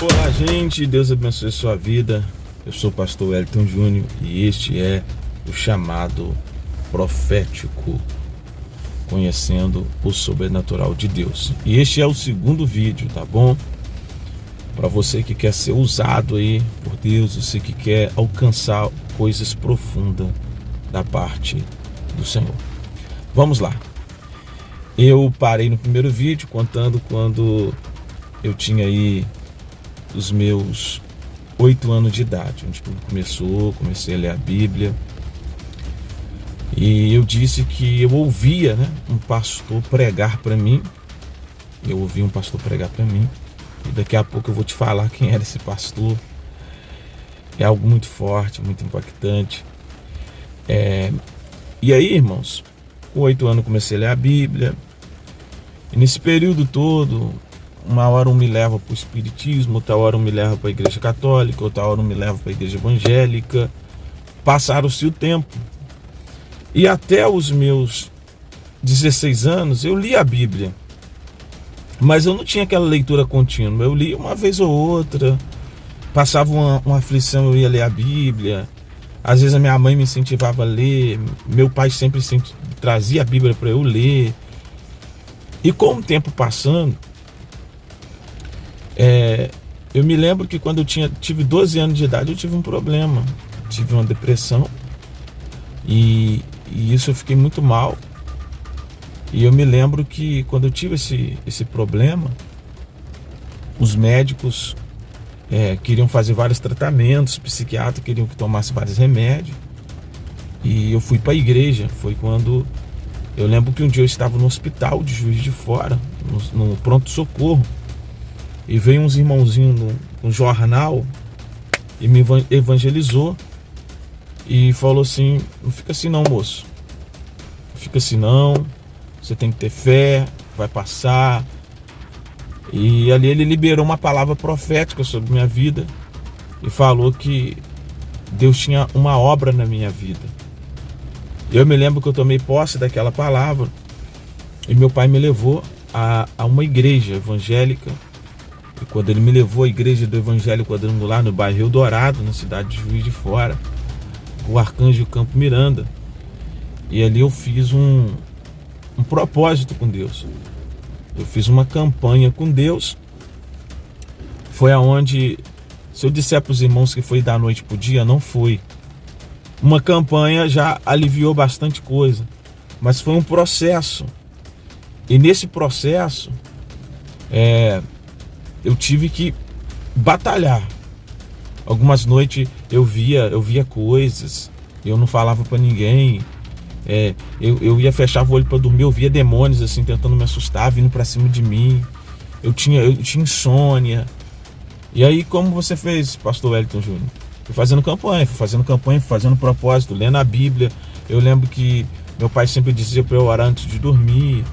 Olá, gente, Deus abençoe sua vida. Eu sou o pastor Wellington Júnior e este é o chamado profético, conhecendo o sobrenatural de Deus. E este é o segundo vídeo, tá bom? Para você que quer ser usado aí por Deus, você que quer alcançar coisas profundas da parte do Senhor. Vamos lá. Eu parei no primeiro vídeo contando quando eu tinha aí os meus 8 anos de idade, onde tudo começou, comecei a ler a Bíblia. E eu disse que eu ouvia, um pastor pregar para mim. Eu ouvi um pastor pregar para mim. E daqui a pouco eu vou te falar quem era esse pastor. É algo muito forte, muito impactante. E aí, irmãos, com 8 anos eu comecei a ler a Bíblia. E nesse período todo, uma hora um me leva para o Espiritismo, outra hora um me leva para a Igreja Católica, outra hora um me leva para a Igreja Evangélica. Passaram-se o tempo. E até os meus 16 anos eu li a Bíblia. Mas eu não tinha aquela leitura contínua. Eu li uma vez ou outra. Passava uma aflição, eu ia ler a Bíblia. Às vezes a minha mãe me incentivava a ler. Meu pai sempre trazia a Bíblia para eu ler. E com o tempo passando, eu me lembro que quando eu tive 12 anos de idade, eu tive um problema. Tive uma depressão. E isso eu fiquei muito mal. E eu me lembro que quando eu tive esse problema, os médicos queriam fazer vários tratamentos, psiquiatras queriam que tomasse vários remédios. E eu fui para a igreja. Foi quando eu lembro que um dia eu estava no hospital de Juiz de Fora, no pronto-socorro. E veio uns irmãozinhos no jornal e me evangelizou. E falou assim: não fica assim não, moço. Não fica assim não. Você tem que ter fé, vai passar. E ali ele liberou uma palavra profética sobre minha vida. E falou que Deus tinha uma obra na minha vida. Eu me lembro que eu tomei posse daquela palavra. E meu pai me levou a uma igreja evangélica. E quando ele me levou à igreja do Evangelho Quadrangular, no bairro Eldorado, na cidade de Juiz de Fora, o Arcanjo Campo Miranda. E ali eu fiz um propósito com Deus. Eu fiz uma campanha com Deus. Foi aonde, se eu disser para os irmãos que foi da noite para o dia, não foi. Uma campanha já aliviou bastante coisa, mas foi um processo. E nesse processo, eu tive que batalhar. Algumas noites eu via coisas, eu não falava para ninguém. Eu ia fechar o olho para dormir, eu via demônios assim tentando me assustar, vindo para cima de mim. Eu tinha insônia. E aí, como você fez, pastor Wellington Júnior? Fui fazendo campanha, fui fazendo propósito, lendo a Bíblia. Eu lembro que meu pai sempre dizia para eu orar antes de dormir.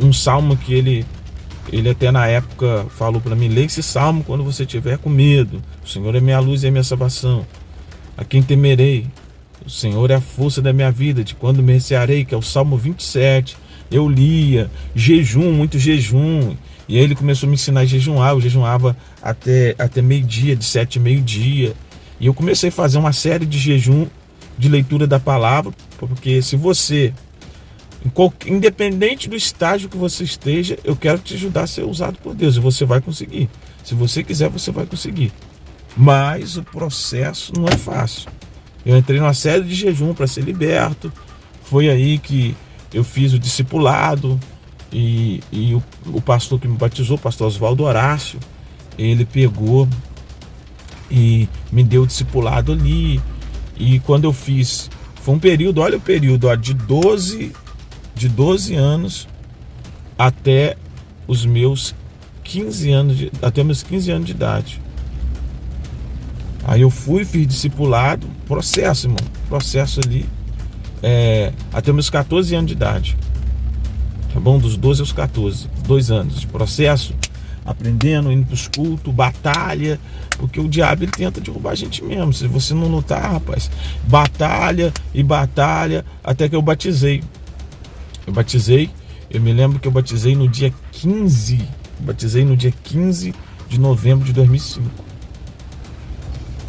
Um salmo que ele até na época falou para mim: leia esse salmo quando você estiver com medo. O Senhor é minha luz e é minha salvação. A quem temerei? O Senhor é a força da minha vida, de quando me recearei, que é o Salmo 27. Eu lia, muito jejum. E aí ele começou a me ensinar a jejuar. Eu jejuava até meio-dia, de 7 a meio-dia. E eu comecei a fazer uma série de jejum, de leitura da palavra, porque se você, independente do estágio que você esteja, eu quero te ajudar a ser usado por Deus. E você vai conseguir. Se você quiser, você vai conseguir. Mas o processo não é fácil. Eu entrei numa série de jejum para ser liberto. Foi aí que eu fiz o discipulado. E o pastor que me batizou, o pastor Oswaldo Horácio, ele pegou e me deu o discipulado ali. E quando eu fiz, foi um período, olha o período, de 12 anos até os meus 15 anos de idade. Aí eu fui, fiz discipulado, processo, irmão, processo ali, até meus 14 anos de idade, tá bom? Dos 12 aos 14, 2 anos de processo, aprendendo, indo para os cultos, batalha, porque o diabo ele tenta derrubar a gente mesmo. Se você não lutar, rapaz, batalha e batalha, até que eu batizei. Eu me lembro que eu batizei no dia 15 de novembro de 2005.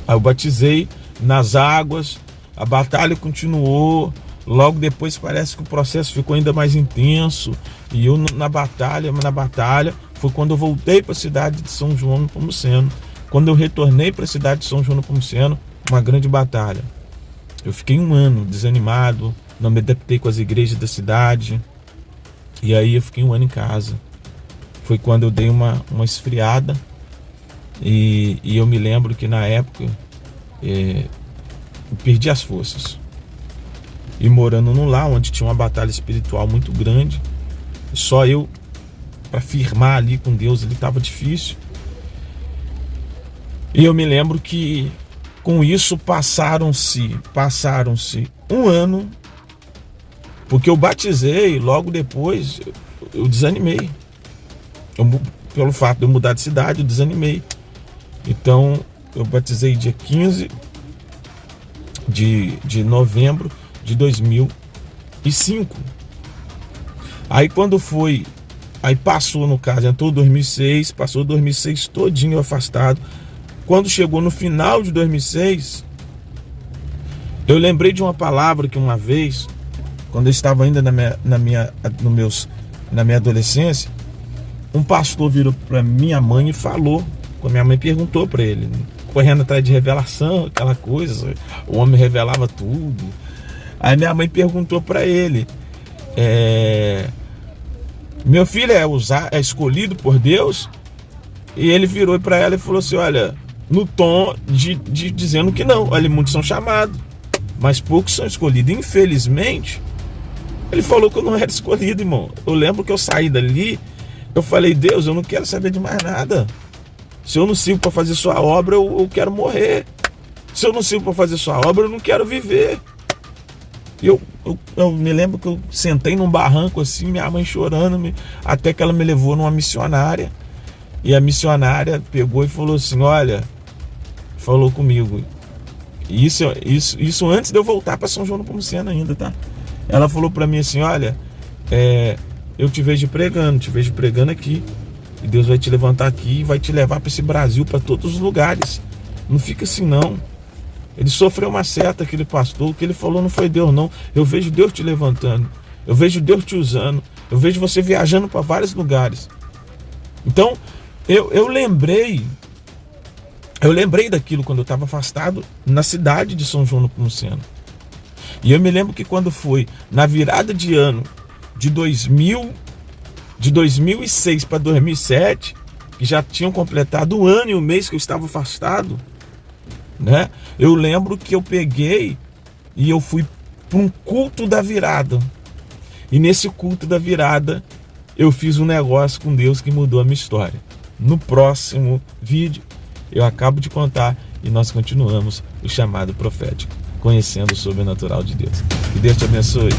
Aí eu batizei nas águas, a batalha continuou. Logo depois parece que o processo ficou ainda mais intenso. E eu na batalha foi quando eu voltei para a cidade de São João Nepomuceno. Quando eu retornei para a cidade de São João Nepomuceno, uma grande batalha. Eu fiquei um ano desanimado, não me adaptei com as igrejas da cidade. E aí eu fiquei um ano em casa. Foi quando eu dei uma esfriada. E eu me lembro que na época eu perdi as forças. E morando num lar onde tinha uma batalha espiritual muito grande, só eu para firmar ali com Deus, ele estava difícil. E eu me lembro que com isso passaram-se um ano, porque eu batizei, logo depois eu desanimei. Pelo fato de eu mudar de cidade, eu desanimei. Então eu batizei dia 15 de novembro de 2005. Aí quando foi, aí passou, no caso, entrou 2006, passou 2006 todinho afastado. Quando chegou no final de 2006, eu lembrei de uma palavra que uma vez, quando eu estava ainda na minha adolescência, um pastor virou para minha mãe e falou, quando minha mãe perguntou para ele, correndo atrás de revelação, aquela coisa, o homem revelava tudo. Aí minha mãe perguntou para ele, meu filho é escolhido por Deus? E ele virou para ela e falou assim, olha, no tom de dizendo que não, olha, muitos são chamados, mas poucos são escolhidos. Infelizmente, ele falou que eu não era escolhido, irmão. Eu lembro que eu saí dali, eu falei, Deus, eu não quero saber de mais nada. Se eu não sirvo para fazer sua obra, eu quero morrer. Se eu não sirvo para fazer sua obra, eu não quero viver. Eu me lembro que eu sentei num barranco assim, minha mãe chorando, até que ela me levou numa missionária. E a missionária pegou e falou assim, olha, falou comigo. Isso antes de eu voltar para São João Nepomuceno ainda, tá? Ela falou para mim assim, olha, eu te vejo pregando aqui. E Deus vai te levantar aqui e vai te levar para esse Brasil, para todos os lugares. Não fica assim não. Ele sofreu uma seta, aquele pastor. O que ele falou não foi Deus não. Eu vejo Deus te levantando. Eu vejo Deus te usando. Eu vejo você viajando para vários lugares. Então, eu lembrei daquilo quando eu estava afastado na cidade de São João Nepomuceno. E eu me lembro que quando foi na virada de ano de 2006 para 2007, que já tinham completado um ano e um mês que eu estava afastado, né? Eu lembro que eu peguei e eu fui para um culto da virada. E nesse culto da virada, eu fiz um negócio com Deus que mudou a minha história. No próximo vídeo, eu acabo de contar e nós continuamos o chamado profético, conhecendo o sobrenatural de Deus. Que Deus te abençoe.